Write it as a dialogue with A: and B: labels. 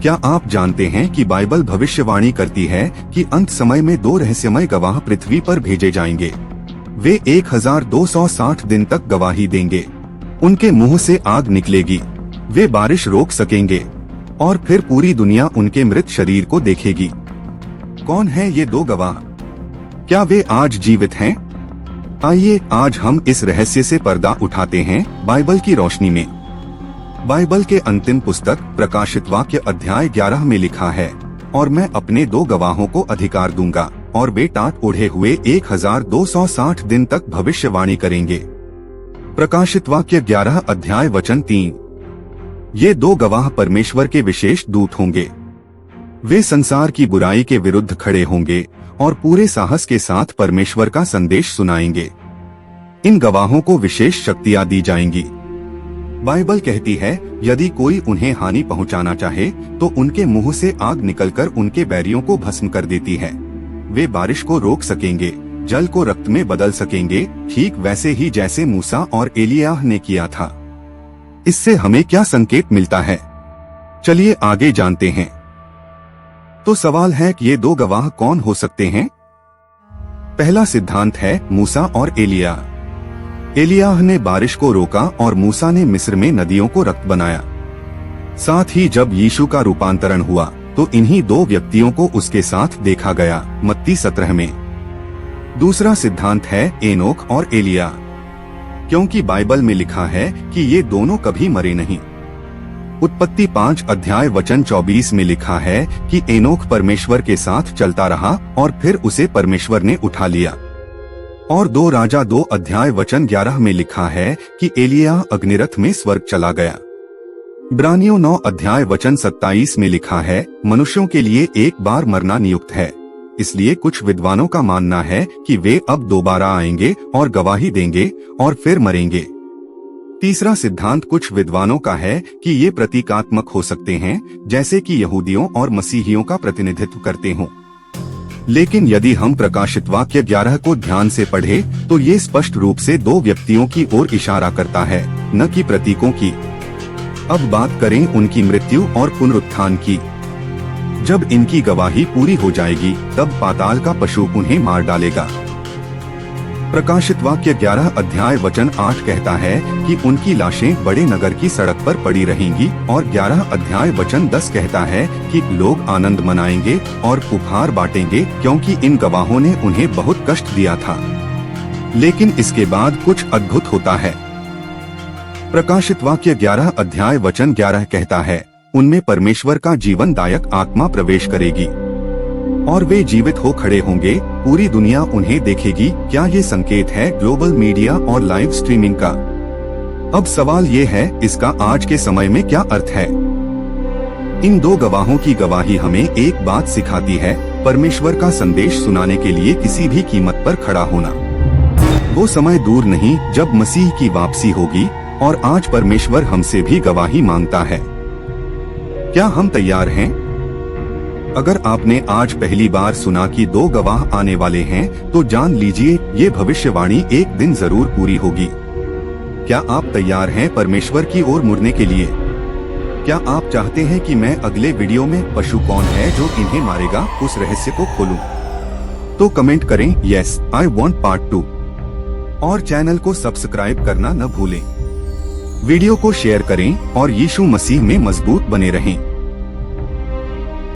A: क्या आप जानते हैं कि बाइबल भविष्यवाणी करती है कि अंत समय में 2 रहस्यमय गवाह पृथ्वी पर भेजे जाएंगे। वे 1260 दिन तक गवाही देंगे। उनके मुंह से आग निकलेगी। वे बारिश रोक सकेंगे और फिर पूरी दुनिया उनके मृत शरीर को देखेगी। कौन है ये 2 गवाह? क्या वे आज जीवित हैं? आइए आज हम इस रहस्य से पर्दा उठाते हैं बाइबल की रोशनी में। बाइबल के अंतिम पुस्तक प्रकाशित वाक्य अध्याय 11 में लिखा है, और मैं अपने 2 गवाहों को अधिकार दूंगा और वे टाट ओढ़े हुए 1260 दिन तक भविष्यवाणी करेंगे। प्रकाशित वाक्य 11 अध्याय वचन 3। ये 2 गवाह परमेश्वर के विशेष दूत होंगे। वे संसार की बुराई के विरुद्ध खड़े होंगे और पूरे साहस के साथ परमेश्वर का संदेश सुनाएंगे। इन गवाहों को विशेष शक्तियां दी जाएंगी। बाइबल कहती है, यदि कोई उन्हें हानि पहुंचाना चाहे तो उनके मुंह से आग निकलकर उनके बैरियों को भस्म कर देती है। वे बारिश को रोक सकेंगे, जल को रक्त में बदल सकेंगे, ठीक वैसे ही जैसे मूसा और एलियाह ने किया था। इससे हमें क्या संकेत मिलता है? चलिए आगे जानते हैं। तो सवाल है कि ये 2 गवाह कौन हो सकते हैं? पहला सिद्धांत है मूसा और एलियाह। एलियाह ने बारिश को रोका और मूसा ने मिस्र में नदियों को रक्त बनाया। साथ ही जब यीशु का रूपांतरण हुआ तो इन्हीं 2 व्यक्तियों को उसके साथ देखा गया, मत्ती 17 में। दूसरा सिद्धांत है एनोक और एलिय्याह, क्योंकि बाइबल में लिखा है कि ये दोनों कभी मरे नहीं। उत्पत्ति 5 अध्याय वचन 24 में लिखा है कि एनोक परमेश्वर के साथ चलता रहा और फिर उसे परमेश्वर ने उठा लिया। और 2 राजा 2 अध्याय वचन 11 में लिखा है कि एलिय्याह अग्निरथ में स्वर्ग चला गया। इब्रानियों 9 अध्याय वचन 27 में लिखा है, मनुष्यों के लिए एक बार मरना नियुक्त है, इसलिए कुछ विद्वानों का मानना है कि वे अब दोबारा आएंगे और गवाही देंगे और फिर मरेंगे। तीसरा सिद्धांत कुछ विद्वानों का है कि ये प्रतीकात्मक हो सकते हैं, जैसे कि यहूदियों और मसीहियों का प्रतिनिधित्व करते हों। लेकिन यदि हम प्रकाशित वाक्य 11 को ध्यान से पढ़ें, तो ये स्पष्ट रूप से 2 व्यक्तियों की ओर इशारा करता है, न कि प्रतीकों की। अब बात करें उनकी मृत्यु और पुनरुत्थान की। जब इनकी गवाही पूरी हो जाएगी, तब पाताल का पशु उन्हें मार डालेगा। प्रकाशित वाक्य 11 अध्याय वचन 8 कहता है कि उनकी लाशें बड़े नगर की सड़क पर पड़ी रहेंगी, और 11 अध्याय वचन 10 कहता है कि लोग आनंद मनाएंगे और उपहार बांटेंगे, क्योंकि इन गवाहों ने उन्हें बहुत कष्ट दिया था। लेकिन इसके बाद कुछ अद्भुत होता है। प्रकाशित वाक्य 11 अध्याय वचन 11 कहता है, उनमें परमेश्वर का जीवनदायक आत्मा प्रवेश करेगी और वे जीवित हो खड़े होंगे। पूरी दुनिया उन्हें देखेगी। क्या ये संकेत है ग्लोबल मीडिया और लाइव स्ट्रीमिंग का? अब सवाल ये है, इसका आज के समय में क्या अर्थ है? इन 2 गवाहों की गवाही हमें एक बात सिखाती है, परमेश्वर का संदेश सुनाने के लिए किसी भी कीमत पर खड़ा होना। वो समय दूर नहीं जब मसीह की वापसी होगी, और आज परमेश्वर हमसे भी गवाही मांगता है। क्या हम तैयार हैं? अगर आपने आज पहली बार सुना कि 2 गवाह आने वाले हैं, तो जान लीजिए ये भविष्यवाणी एक दिन जरूर पूरी होगी। क्या आप तैयार हैं परमेश्वर की ओर मुड़ने के लिए? क्या आप चाहते हैं कि मैं अगले वीडियो में पशु कौन है जो इन्हें मारेगा उस रहस्य को खोलूं? तो कमेंट करें, यस आई वांट पार्ट 2, और चैनल को सब्सक्राइब करना न भूलें। वीडियो को शेयर करें और यीशु मसीह में मजबूत बने रहें।